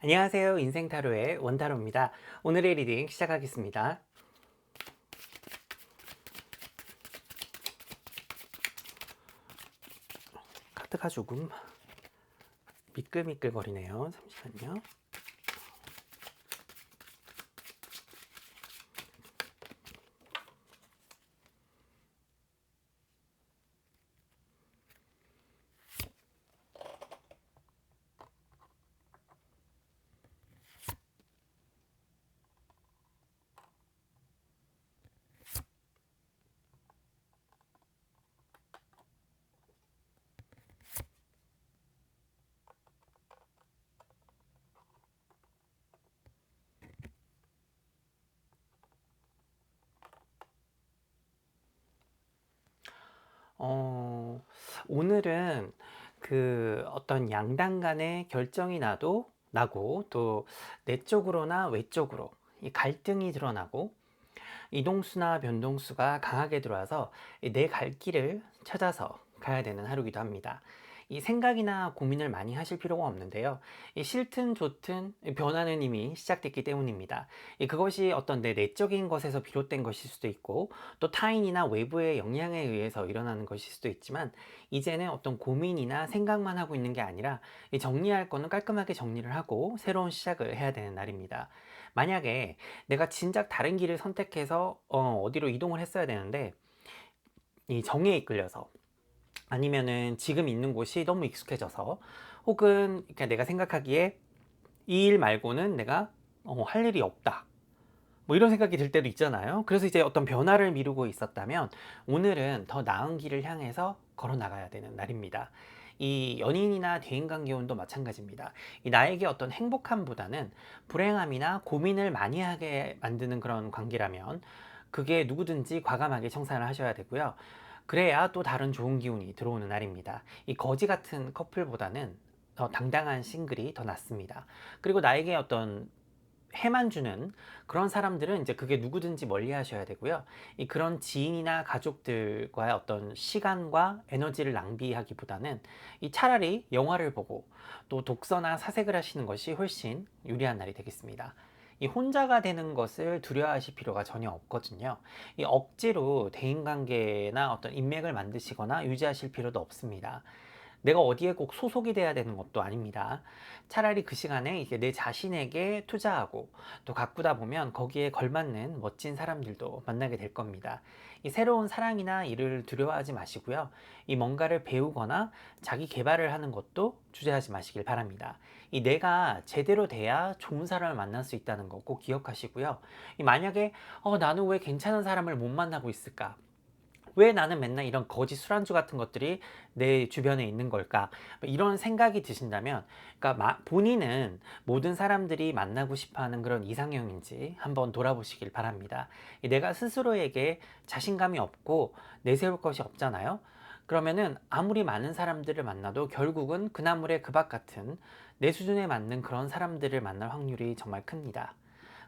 안녕하세요. 인생타로의 원타로입니다. 오늘의 리딩 시작하겠습니다. 카드가 조금 미끌미끌거리네요. 잠시만요. 오늘은 어떤 양당 간의 결정이 나고 또 내적으로나 외적으로 이 갈등이 드러나고 이동수나 변동수가 강하게 들어와서 내 갈 길을 찾아서 가야 되는 하루이기도 합니다. 이 생각이나 고민을 많이 하실 필요가 없는데요. 이 싫든 좋든 변화는 이미 시작됐기 때문입니다. 그것이 어떤 내 내적인 것에서 비롯된 것일 수도 있고 또 타인이나 외부의 영향에 의해서 일어나는 것일 수도 있지만 이제는 어떤 고민이나 생각만 하고 있는 게 아니라 정리할 거는 깔끔하게 정리를 하고 새로운 시작을 해야 되는 날입니다. 만약에 내가 진작 다른 길을 선택해서 어디로 이동을 했어야 되는데 이 정에 이끌려서 아니면은 지금 있는 곳이 너무 익숙해져서 혹은 그러니까 내가 생각하기에 이 일 말고는 내가 할 일이 없다. 뭐 이런 생각이 들 때도 있잖아요. 그래서 이제 어떤 변화를 미루고 있었다면 오늘은 더 나은 길을 향해서 걸어 나가야 되는 날입니다. 이 연인이나 대인관계운도 마찬가지입니다. 이 나에게 어떤 행복함보다는 불행함이나 고민을 많이 하게 만드는 그런 관계라면 그게 누구든지 과감하게 청산을 하셔야 되고요. 그래야 또 다른 좋은 기운이 들어오는 날입니다. 이 거지 같은 커플보다는 더 당당한 싱글이 더 낫습니다. 그리고 나에게 어떤 해만 주는 그런 사람들은 이제 그게 누구든지 멀리 하셔야 되고요. 그런 지인이나 가족들과의 어떤 시간과 에너지를 낭비하기보다는 차라리 영화를 보고 또 독서나 사색을 하시는 것이 훨씬 유리한 날이 되겠습니다. 이 혼자가 되는 것을 두려워하실 필요가 전혀 없거든요. 이 억지로 대인관계나 어떤 인맥을 만드시거나 유지하실 필요도 없습니다. 내가 어디에 꼭 소속이 돼야 되는 것도 아닙니다. 차라리 그 시간에 이제 내 자신에게 투자하고 또 가꾸다 보면 거기에 걸맞는 멋진 사람들도 만나게 될 겁니다. 이 새로운 사랑이나 일을 두려워하지 마시고요. 이 뭔가를 배우거나 자기 개발을 하는 것도 주저하지 마시길 바랍니다. 이 내가 제대로 돼야 좋은 사람을 만날 수 있다는 거 꼭 기억하시고요. 이 만약에 나는 왜 괜찮은 사람을 못 만나고 있을까? 왜 나는 맨날 이런 거짓 술안주 같은 것들이 내 주변에 있는 걸까? 뭐 이런 생각이 드신다면, 그러니까 본인은 모든 사람들이 만나고 싶어 하는 그런 이상형인지 한번 돌아보시길 바랍니다. 내가 스스로에게 자신감이 없고 내세울 것이 없잖아요? 그러면은 아무리 많은 사람들을 만나도 결국은 그 나물의 그 밥 같은 내 수준에 맞는 그런 사람들을 만날 확률이 정말 큽니다.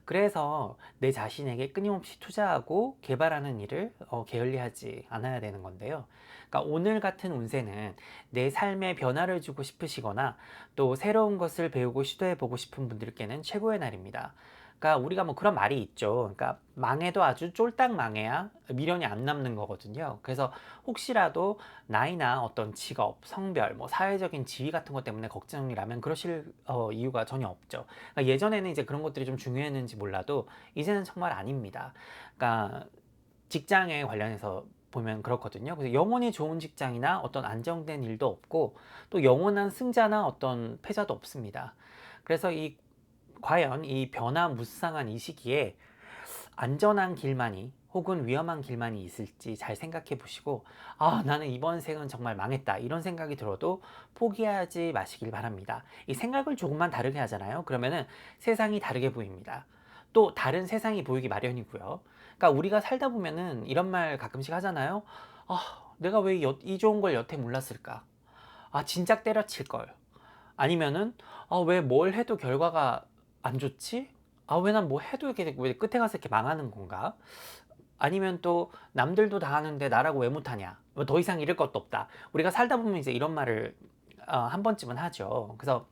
그래서 내 자신에게 끊임없이 투자하고 개발하는 일을 게을리하지 않아야 되는 건데요. 그러니까 오늘 같은 운세는 내 삶에 변화를 주고 싶으시거나 또 새로운 것을 배우고 시도해 보고 싶은 분들께는 최고의 날입니다. 그러니까 우리가 뭐 그런 말이 있죠. 그러니까 망해도 아주 쫄딱 망해야 미련이 안 남는 거거든요. 그래서 혹시라도 나이나 어떤 직업, 성별, 뭐 사회적인 지위 같은 것 때문에 걱정이라면 그러실 이유가 전혀 없죠. 그러니까 예전에는 이제 그런 것들이 좀 중요했는지 몰라도 이제는 정말 아닙니다. 그러니까 직장에 관련해서 보면 그렇거든요. 그래서 영원히 좋은 직장이나 어떤 안정된 일도 없고 또 영원한 승자나 어떤 패자도 없습니다. 그래서 과연 이 변화무쌍한 이 시기에 안전한 길만이 혹은 위험한 길만이 있을지 잘 생각해 보시고 나는 이번 생은 정말 망했다 이런 생각이 들어도 포기하지 마시길 바랍니다. 이 생각을 조금만 다르게 하잖아요. 그러면은 세상이 다르게 보입니다. 또 다른 세상이 보이기 마련이고요. 그러니까 우리가 살다 보면은 이런 말 가끔씩 하잖아요. 내가 왜 이 좋은 걸 여태 몰랐을까? 진작 때려칠 걸. 아니면은 왜 뭘 해도 결과가 안 좋지? 왜 난 뭐 해도 이렇게 왜 끝에 가서 이렇게 망하는 건가? 아니면 또 남들도 다 하는데 나라고 왜 못하냐? 뭐 더 이상 잃을 것도 없다. 우리가 살다 보면 이제 이런 말을 한 번쯤은 하죠. 그래서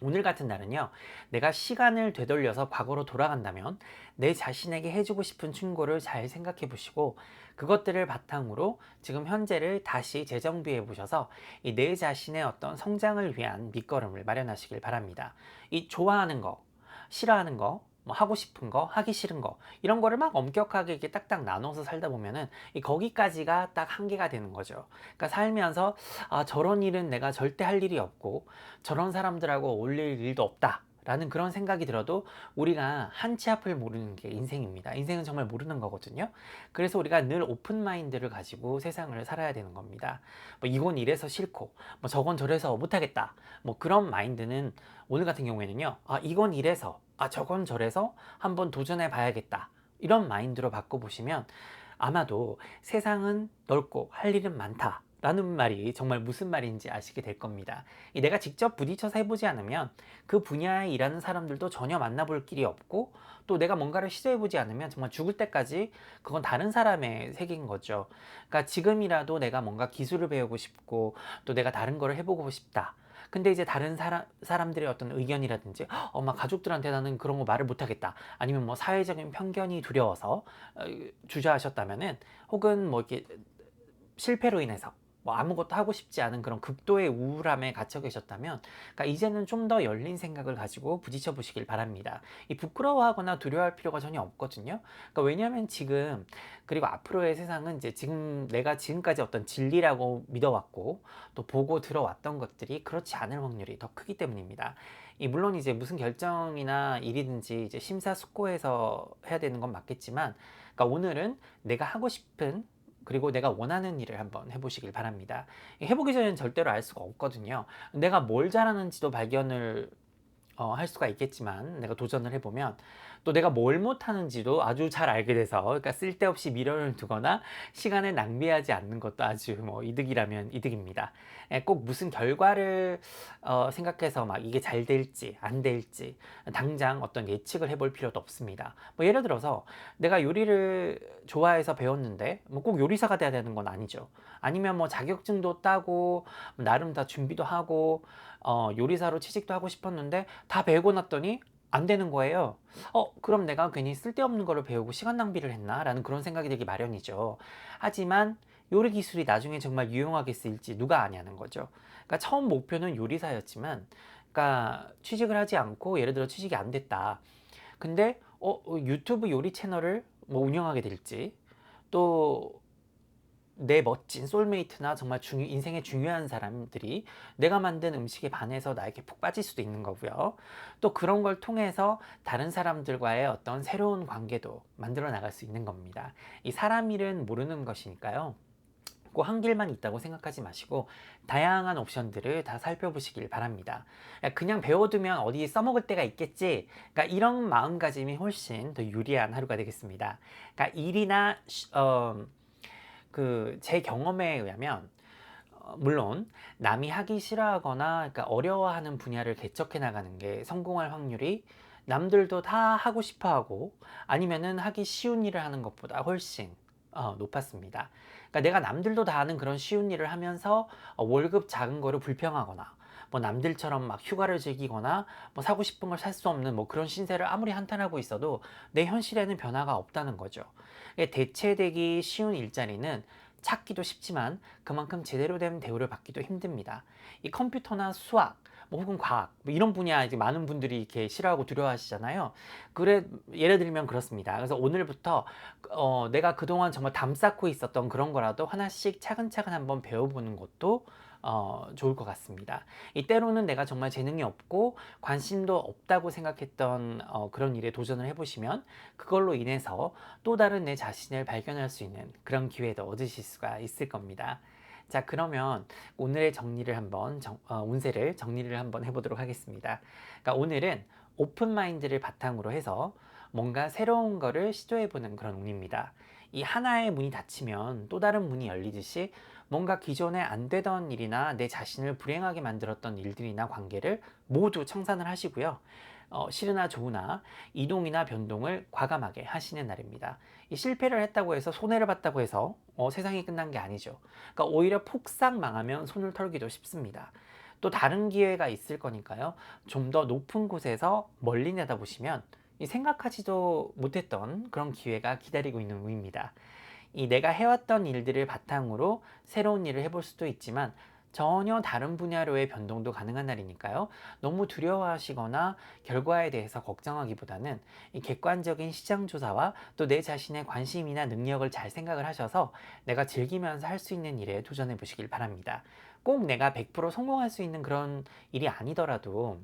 오늘 같은 날은요, 내가 시간을 되돌려서 과거로 돌아간다면 내 자신에게 해주고 싶은 충고를 잘 생각해 보시고, 그것들을 바탕으로 지금 현재를 다시 재정비해 보셔서 이 내 자신의 어떤 성장을 위한 밑거름을 마련하시길 바랍니다. 이 좋아하는 거, 싫어하는 거, 뭐 하고 싶은 거, 하기 싫은 거, 이런 거를 막 엄격하게 이렇게 딱딱 나눠서 살다 보면은 이 거기까지가 딱 한계가 되는 거죠. 그러니까 살면서 아, 저런 일은 내가 절대 할 일이 없고 저런 사람들하고 어울릴 일도 없다 라는 그런 생각이 들어도 우리가 한 치 앞을 모르는 게 인생입니다. 인생은 정말 모르는 거거든요. 그래서 우리가 늘 오픈 마인드를 가지고 세상을 살아야 되는 겁니다. 뭐 이건 이래서 싫고 뭐 저건 저래서 못하겠다, 뭐 그런 마인드는 오늘 같은 경우에는요, 아 이건 이래서, 아 저건 저래서 한번 도전해 봐야겠다, 이런 마인드로 바꿔보시면 아마도 세상은 넓고 할 일은 많다 라는 말이 정말 무슨 말인지 아시게 될 겁니다. 내가 직접 부딪혀서 해보지 않으면 그 분야에 일하는 사람들도 전혀 만나볼 길이 없고, 또 내가 뭔가를 시도해보지 않으면 정말 죽을 때까지 그건 다른 사람의 세계인 거죠. 그러니까 지금이라도 내가 뭔가 기술을 배우고 싶고 또 내가 다른 거를 해보고 싶다. 근데 이제 다른 사람들의 어떤 의견이라든지 막 가족들한테 나는 그런 거 말을 못하겠다, 아니면 뭐 사회적인 편견이 두려워서 주저하셨다면은, 혹은 뭐 이렇게 실패로 인해서 뭐 아무것도 하고 싶지 않은 그런 극도의 우울함에 갇혀 계셨다면, 그러니까 이제는 좀 더 열린 생각을 가지고 부딪혀 보시길 바랍니다. 이 부끄러워하거나 두려워할 필요가 전혀 없거든요. 그러니까 왜냐하면 지금 그리고 앞으로의 세상은 이제 지금 내가 지금까지 어떤 진리라고 믿어왔고 또 보고 들어왔던 것들이 그렇지 않을 확률이 더 크기 때문입니다. 물론 이제 무슨 결정이나 일이든지 이제 심사숙고해서 해야 되는 건 맞겠지만, 그러니까 오늘은 내가 하고 싶은 그리고 내가 원하는 일을 한번 해보시길 바랍니다. 해보기 전에는 절대로 알 수가 없거든요. 내가 뭘 잘하는지도 발견을 할 수가 있겠지만, 내가 도전을 해보면 또 내가 뭘 못하는지도 아주 잘 알게 돼서, 그러니까 쓸데없이 미련을 두거나 시간을 낭비하지 않는 것도 아주 뭐 이득이라면 이득입니다. 꼭 무슨 결과를 생각해서 막 이게 잘 될지 안 될지 당장 어떤 예측을 해볼 필요도 없습니다. 뭐 예를 들어서 내가 요리를 좋아해서 배웠는데 뭐 꼭 요리사가 돼야 되는 건 아니죠. 아니면 뭐 자격증도 따고 나름 다 준비도 하고 요리사로 취직도 하고 싶었는데 다 배우고 났더니 안 되는 거예요. 그럼 내가 괜히 쓸데없는 거를 배우고 시간 낭비를 했나? 라는 그런 생각이 들기 마련이죠. 하지만 요리 기술이 나중에 정말 유용하게 쓰일지 누가 아냐는 거죠. 그러니까 처음 목표는 요리사였지만, 그러니까 취직을 하지 않고 예를 들어 취직이 안 됐다. 근데 유튜브 요리 채널을 뭐 운영하게 될지, 또 내 멋진 소울메이트나 정말 인생의 중요한 사람들이 내가 만든 음식에 반해서 나에게 푹 빠질 수도 있는 거고요. 또 그런 걸 통해서 다른 사람들과의 어떤 새로운 관계도 만들어 나갈 수 있는 겁니다. 이 사람 일은 모르는 것이니까요. 꼭 한 길만 있다고 생각하지 마시고 다양한 옵션들을 다 살펴보시길 바랍니다. 그냥 배워두면 어디 써먹을 때가 있겠지, 그러니까 이런 마음가짐이 훨씬 더 유리한 하루가 되겠습니다. 그러니까 일이나 제 경험에 의하면 물론 남이 하기 싫어하거나 그러니까 어려워하는 분야를 개척해 나가는 게 성공할 확률이 남들도 다 하고 싶어 하고 아니면은 하기 쉬운 일을 하는 것보다 훨씬 높았습니다. 그러니까 내가 남들도 다 하는 그런 쉬운 일을 하면서 월급 작은 거를 불평하거나 뭐 남들처럼 막 휴가를 즐기거나 뭐 사고 싶은 걸 살 수 없는 뭐 그런 신세를 아무리 한탄하고 있어도 내 현실에는 변화가 없다는 거죠. 대체되기 쉬운 일자리는 찾기도 쉽지만 그만큼 제대로 된 대우를 받기도 힘듭니다. 이 컴퓨터나 수학, 뭐 혹은 과학, 뭐 이런 분야 이제 많은 분들이 이렇게 싫어하고 두려워하시잖아요. 예를 들면 그렇습니다. 그래서 오늘부터 내가 그동안 정말 담쌓고 있었던 그런 거라도 하나씩 차근차근 한번 배워보는 것도 좋을 것 같습니다. 때로는 내가 정말 재능이 없고 관심도 없다고 생각했던 그런 일에 도전을 해보시면 그걸로 인해서 또 다른 내 자신을 발견할 수 있는 그런 기회도 얻으실 수가 있을 겁니다. 자, 그러면 오늘의 정리를 한번 운세를 정리를 한번 해보도록 하겠습니다. 그러니까 오늘은 오픈 마인드를 바탕으로 해서 뭔가 새로운 거를 시도해보는 그런 운입니다. 이 하나의 문이 닫히면 또 다른 문이 열리듯이 뭔가 기존에 안 되던 일이나 내 자신을 불행하게 만들었던 일들이나 관계를 모두 청산을 하시고요. 싫으나 좋으나 이동이나 변동을 과감하게 하시는 날입니다. 이 실패를 했다고 해서 손해를 봤다고 해서 세상이 끝난 게 아니죠. 그러니까 오히려 폭삭 망하면 손을 털기도 쉽습니다. 또 다른 기회가 있을 거니까요. 좀 더 높은 곳에서 멀리 내다보시면 이 생각하지도 못했던 그런 기회가 기다리고 있는 운입니다. 이 내가 해왔던 일들을 바탕으로 새로운 일을 해볼 수도 있지만 전혀 다른 분야로의 변동도 가능한 날이니까요. 너무 두려워하시거나 결과에 대해서 걱정하기보다는 이 객관적인 시장 조사와 또 내 자신의 관심이나 능력을 잘 생각을 하셔서 내가 즐기면서 할 수 있는 일에 도전해 보시길 바랍니다. 꼭 내가 100% 성공할 수 있는 그런 일이 아니더라도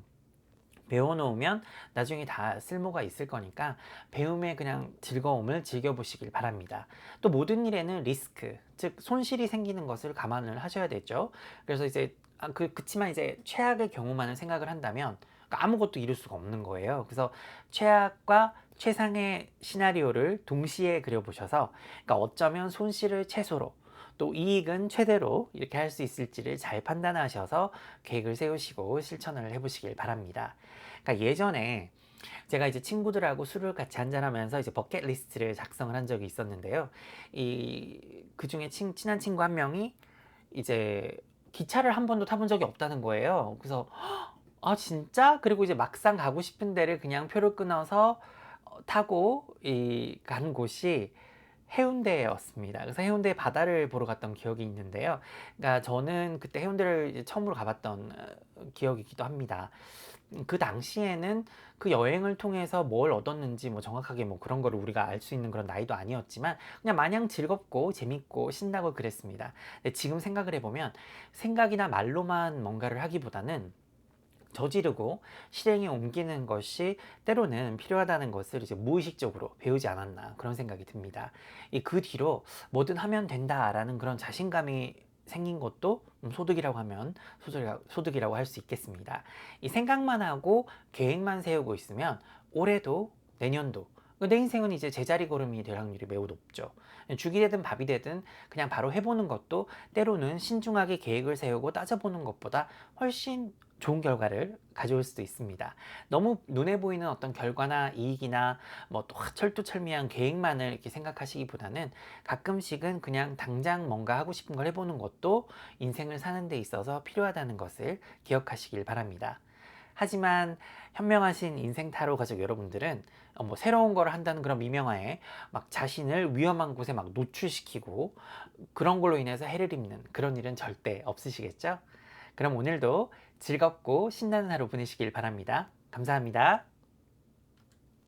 배워놓으면 나중에 다 쓸모가 있을 거니까 배움의 그냥 즐거움을 즐겨보시길 바랍니다. 또 모든 일에는 리스크, 즉 손실이 생기는 것을 감안을 하셔야 되죠. 그래서 이제 그치만 이제 최악의 경우만을 생각을 한다면 그러니까 아무것도 이룰 수가 없는 거예요. 그래서 최악과 최상의 시나리오를 동시에 그려보셔서 그러니까 어쩌면 손실을 최소로 또 이익은 최대로 이렇게 할 수 있을지를 잘 판단하셔서 계획을 세우시고 실천을 해보시길 바랍니다. 그러니까 예전에 제가 이제 친구들하고 술을 같이 한잔하면서 이제 버킷리스트를 작성을 한 적이 있었는데요. 그 중에 친한 친구 한 명이 이제 기차를 한 번도 타본 적이 없다는 거예요. 그래서 아 진짜? 그리고 이제 막상 가고 싶은 데를 그냥 표를 끊어서 타고 간 곳이 해운대였습니다. 그래서 해운대 바다를 보러 갔던 기억이 있는데요. 그러니까 저는 그때 해운대를 이제 처음으로 가봤던 기억이기도 합니다. 그 당시에는 그 여행을 통해서 뭘 얻었는지 뭐 정확하게 뭐 그런 거를 우리가 알 수 있는 그런 나이도 아니었지만 그냥 마냥 즐겁고 재밌고 신나고 그랬습니다. 근데 지금 생각을 해보면 생각이나 말로만 뭔가를 하기보다는 저지르고 실행에 옮기는 것이 때로는 필요하다는 것을 이제 무의식적으로 배우지 않았나 그런 생각이 듭니다. 그 뒤로 뭐든 하면 된다라는 그런 자신감이 생긴 것도 소득이라고 하면 소득이라고 할 수 있겠습니다. 이 생각만 하고 계획만 세우고 있으면 올해도 내년도 내 인생은 이제 제자리 걸음이 될 확률이 매우 높죠. 죽이 되든 밥이 되든 그냥 바로 해보는 것도 때로는 신중하게 계획을 세우고 따져보는 것보다 훨씬 좋은 결과를 가져올 수도 있습니다. 너무 눈에 보이는 어떤 결과나 이익이나 뭐 또 철두철미한 계획만을 이렇게 생각하시기보다는 가끔씩은 그냥 당장 뭔가 하고 싶은 걸 해보는 것도 인생을 사는 데 있어서 필요하다는 것을 기억하시길 바랍니다. 하지만 현명하신 인생 타로 가족 여러분들은 뭐 새로운 걸 한다는 그런 미명하에 막 자신을 위험한 곳에 막 노출시키고 그런 걸로 인해서 해를 입는 그런 일은 절대 없으시겠죠? 그럼 오늘도 즐겁고 신나는 하루 보내시길 바랍니다. 감사합니다.